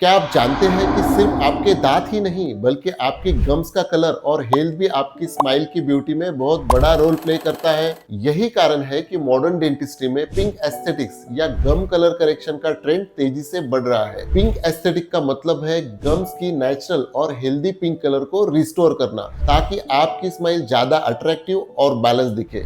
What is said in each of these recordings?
क्या आप जानते हैं कि सिर्फ आपके दांत ही नहीं बल्कि आपकी गम्स का कलर और हेल्थ भी आपकी स्माइल की ब्यूटी में बहुत बड़ा रोल प्ले करता है। यही कारण है कि मॉडर्न डेंटिस्ट्री में पिंक एस्थेटिक्स या गम कलर करेक्शन का ट्रेंड तेजी से बढ़ रहा है। पिंक एस्थेटिक का मतलब है गम्स की नेचुरल और हेल्दी पिंक कलर को रिस्टोर करना ताकि आपकी स्माइल ज्यादा अट्रैक्टिव और बैलेंस दिखे।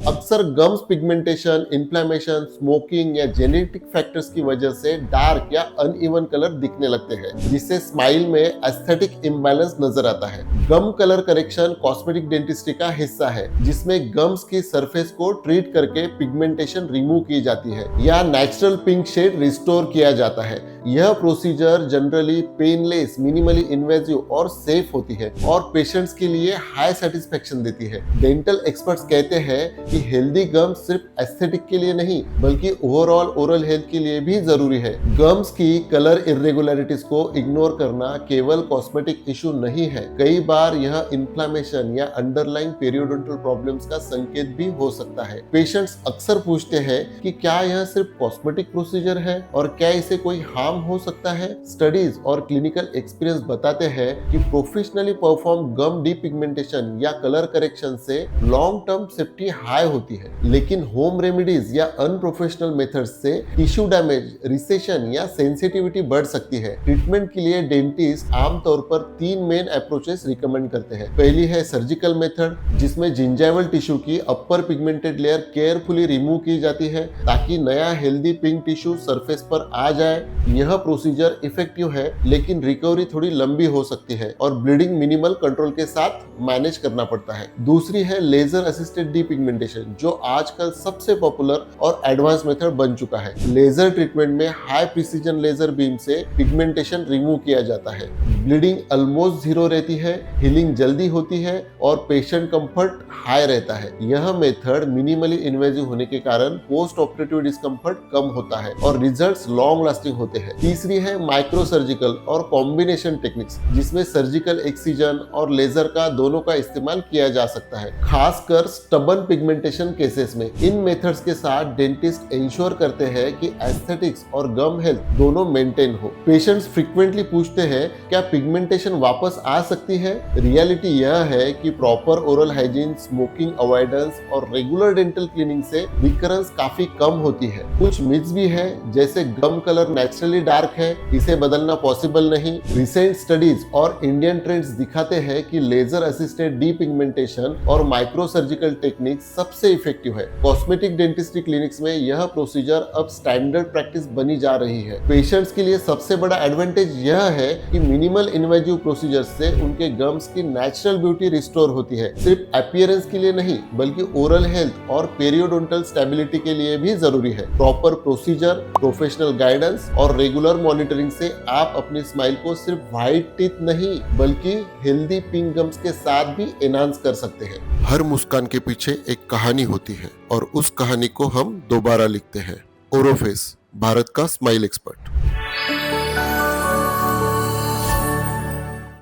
अक्सर गम्स पिगमेंटेशन, इन्फ्लेमेशन, स्मोकिंग या जेनेटिक फैक्टर्स की वजह से डार्क या अनइवन कलर दिखने लगते हैं, जिससे स्माइल में एस्थेटिक इम्बैलेंस नजर आता है। गम कलर करेक्शन कॉस्मेटिक डेंटिस्ट्री का हिस्सा है, जिसमें गम्स की सरफेस को ट्रीट करके पिगमेंटेशन रिमूव की जाती है या नेचुरल पिंक शेड रिस्टोर किया जाता है। यह procedure generally painless, minimally invasive और सेफ होती है और पेशेंट्स के लिए हाई सेटिस्फेक्शन देती है। डेंटल एक्सपर्ट्स कहते हैं कि हेल्दी गम्स सिर्फ एस्थेटिक के लिए नहीं बल्कि ओवरऑल ओरल हेल्थ के लिए भी जरूरी है। गम्स की कलर इरेगुलरिटीज को इग्नोर करना केवल कॉस्मेटिक इशू नहीं है, कई बार यह इन्फ्लेमेशन या अंडरलाइंग पेरियोडोंटल प्रॉब्लम्स का संकेत भी हो सकता है। पेशेंट्स अक्सर पूछते हैं कि क्या यह सिर्फ कॉस्मेटिक प्रोसीजर है और क्या इसे कोई हार्म हो सकता है। स्टडीज और क्लिनिकल एक्सपीरियंस बताते हैं कि प्रोफेशनली परफॉर्म गम डीपिगमेंटेशन या कलर करेक्शन से लॉन्ग टर्म सेफ्टी हाई होती है, लेकिन होम रेमेडीज या अनप्रोफेशनल मेथड्स से टिश्यू डैमेज, रिसेशन या सेंसिटिविटी बढ़ सकती है। ट्रीटमेंट के लिए डेंटिस्ट आमतौर पर 3 मेन अप्रोचेस रिकमेंड करते हैं। पहली है सर्जिकल मेथड, जिसमें जिंजाइवल टिश्यू की अपर पिगमेंटेड लेयर केयरफुली रिमूव की जाती है ताकि नया हेल्दी पिंक टिश्यू सरफेस पर आ जाए। यह प्रोसीजर इफेक्टिव है, लेकिन रिकवरी थोड़ी लंबी हो सकती है और ब्लीडिंग मिनिमल कंट्रोल के साथ मैनेज करना पड़ता है। दूसरी है लेजर असिस्टेड डीपिगमेंटेशन, जो आजकल सबसे पॉपुलर और एडवांस मेथड बन चुका है। लेजर ट्रीटमेंट में हाई प्रिसीजन लेजर बीम से पिगमेंटेशन रिमूव किया जाता है। ब्लीडिंग ऑलमोस्ट जीरो रहती है, हीलिंग जल्दी होती है और पेशेंट कंफर्ट हाई रहता है। यह मेथड मिनिमली इन्वेजिव होने के कारण पोस्ट ऑपरेटिव डिस्कम्फर्ट कम होता है और रिजल्ट्स लॉन्ग लास्टिंग होते हैं। तीसरी है माइक्रो सर्जिकल और कॉम्बिनेशन टेक्निक्स, जिसमें सर्जिकल एक्सीजन और लेजर का दोनों का इस्तेमाल किया जा सकता है, खासकर स्टबन पिगमेंटेशन केसेस में। इन मेथड्स के साथ डेंटिस्ट इंश्योर करते हैं कि एस्थेटिक्स और गम हेल्थ दोनों मेंटेन हो। पेशेंट्स फ्रीक्वेंटली पूछते हैं क्या पिगमेंटेशन वापस आ सकती है। रियलिटी यह है कि proper oral hygiene, smoking avoidance और रेगुलर डेंटल क्लीनिंग से रिकरेंस काफी कम होती है। कुछ मिथ्स भी है, जैसे गम कलर नेचुरली डार्क है, इसे बदलना पॉसिबल नहीं। रिसेंट स्टडीज और इंडियन ट्रेंड्स दिखाते हैं कि लेजर असिस्टेड डीपिगमेंटेशन और माइक्रो सर्जिकल टेक्निक सबसे इफेक्टिव है। कॉस्मेटिक डेंटिस्ट्री क्लिनिक्स में यह प्रोसीजर अब स्टैंडर्ड प्रैक्टिस बनी जा रही है। पेशेंट्स के लिए सबसे बड़ा एडवांटेज यह है कि मिनिमल इन्वेजिव प्रोसीजर से उनके गम्स की नेचुरल ब्यूटी रिस्टोर होती है। सिर्फ अपीयरेंस के लिए नहीं बल्कि ओरल हेल्थ और पेरियोडोंटल स्टेबिलिटी के लिए भी जरूरी है। प्रॉपर प्रोसीजर, प्रोफेशनल गाइडेंस और रेगुलर मॉनिटरिंग से आप अपनी स्माइल को सिर्फ व्हाइट टीथ नहीं बल्कि हेल्दी पिंक गम्स के साथ भी एनहांस कर सकते हैं। हर मुस्कान के पीछे एक कहानी होती है और उस कहानी को हम दोबारा लिखते हैं। ओरोफेस, भारत का स्माइल एक्सपर्ट।